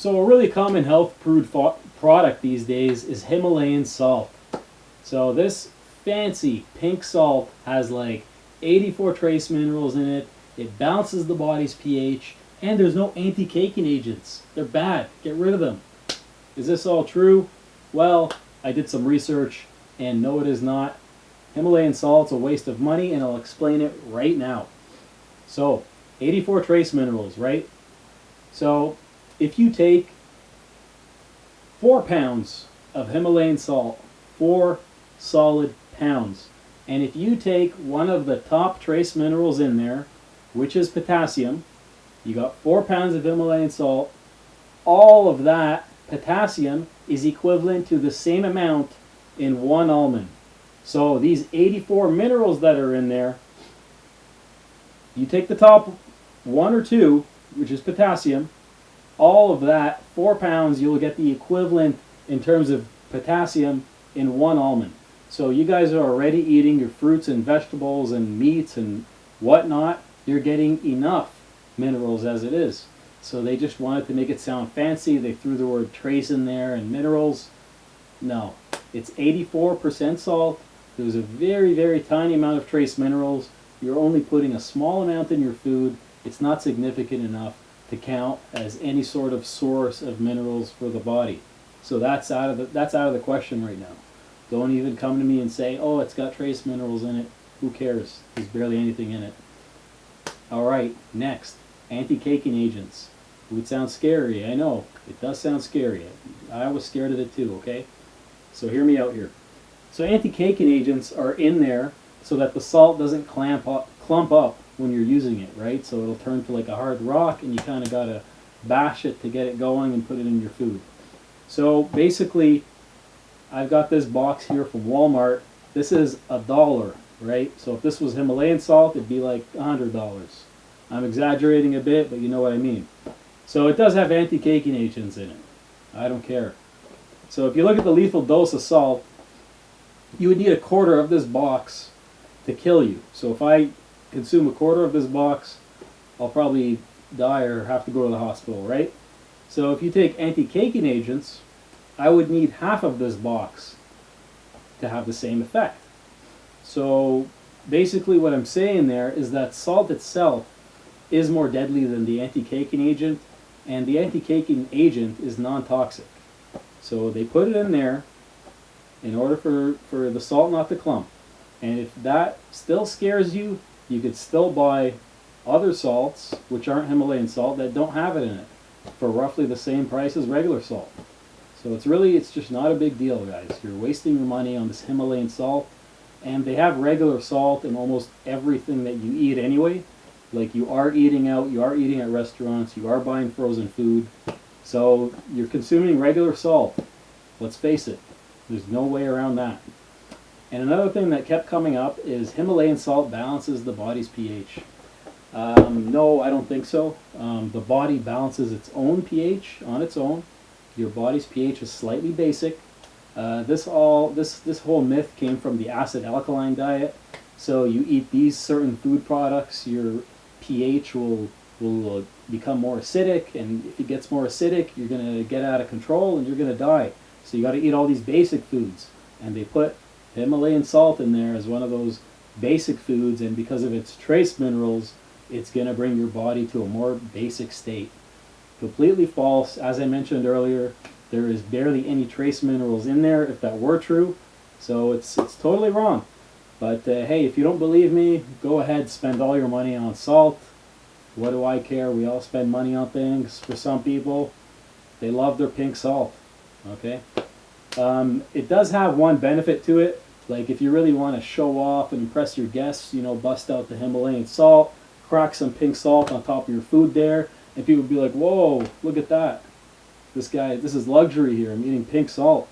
So a really common health food product these days is Himalayan salt. So this fancy pink salt has like 84 trace minerals in it. It balances the body's pH, and there's no anti-caking agents. They're bad. Get rid of them. Is this all true? Well, I did some research, and no, it is not. Himalayan salt's a waste of money, and I'll explain it right now. So, 84 trace minerals, right? So, if you take 4 pounds of Himalayan salt, 4 solid pounds, and if you take one of the top trace minerals in there, which is potassium, you got 4 pounds of Himalayan salt, all of that potassium is equivalent to the same amount in 1 almond. So these 84 minerals that are in there, you take the top 1 or 2, which is potassium, all of that, 4 pounds, you'll get the equivalent in terms of potassium in 1 almond. So you guys are already eating your fruits and vegetables and meats and whatnot. You're getting enough minerals as it is. So they just wanted to make it sound fancy. They threw the word trace in there and minerals. No, it's 84% salt. There's a very, very tiny amount of trace minerals. You're only putting a small amount in your food. It's not significant enough to count as any sort of source of minerals for the body. So that's out of the question right now. Don't even come to me and say, oh, it's got trace minerals in it. Who cares? There's barely anything in it. All right, next, anti-caking agents. It would sound scary. I know, it does sound scary. I was scared of it too, okay? So hear me out here. So anti-caking agents are in there so that the salt doesn't clump up when you're using it, right? So it'll turn to like a hard rock, and you kind of got to bash it to get it going and put it in your food. So basically, I've got this box here from Walmart. This is $1, right? So if this was Himalayan salt, it'd be like $100. I'm exaggerating a bit, but you know what I mean. So it does have anti-caking agents in it. I don't care. So if you look at the lethal dose of salt, you would need 1/4 of this box to kill you. So if I consume 1/4 of this box, I'll probably die or have to go to the hospital, right? So if you take anti-caking agents, I would need half of this box to have the same effect. So basically what I'm saying there is that salt itself is more deadly than the anti-caking agent, and the anti-caking agent is non-toxic. So they put it in there in order for the salt not to clump. And if that still scares you, you could still buy other salts, which aren't Himalayan salt, that don't have it in it, for roughly the same price as regular salt. So it's just not a big deal, guys. You're wasting your money on this Himalayan salt, and they have regular salt in almost everything that you eat anyway. Like, you are eating out, you are eating at restaurants, you are buying frozen food. So you're consuming regular salt. Let's face it, there's no way around that. And another thing that kept coming up is Himalayan salt balances the body's pH. No, I don't think so. The body balances its own pH on its own. Your body's pH is slightly basic. This whole myth came from the acid alkaline diet. So you eat these certain food products, your pH will become more acidic, and if it gets more acidic, you're going to get out of control and you're going to die. So you got to eat all these basic foods, and they put Himalayan salt in there as one of those basic foods, and because of its trace minerals, it's going to bring your body to a more basic state. Completely false. As I mentioned earlier, there is barely any trace minerals in there, if that were true. So it's totally wrong. But hey, if you don't believe me, go ahead, spend all your money on salt. What do I care? We all spend money on things. For some people, they love their pink salt. Okay? It does have one benefit to it. Like, if you really want to show off and impress your guests, bust out the Himalayan salt, crack some pink salt on top of your food there, and people would be like, whoa, look at that. This is luxury here. I'm eating pink salt.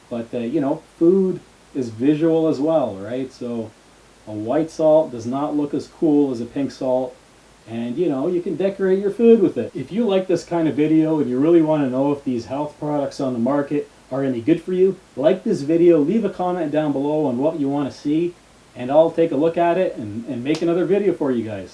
But, food is visual as well, right? So a white salt does not look as cool as a pink salt, and you can decorate your food with it. If you like this kind of video and you really want to know if these health products on the market are any good for you, like this video, leave a comment down below on what you want to see, and I'll take a look at it and make another video for you guys.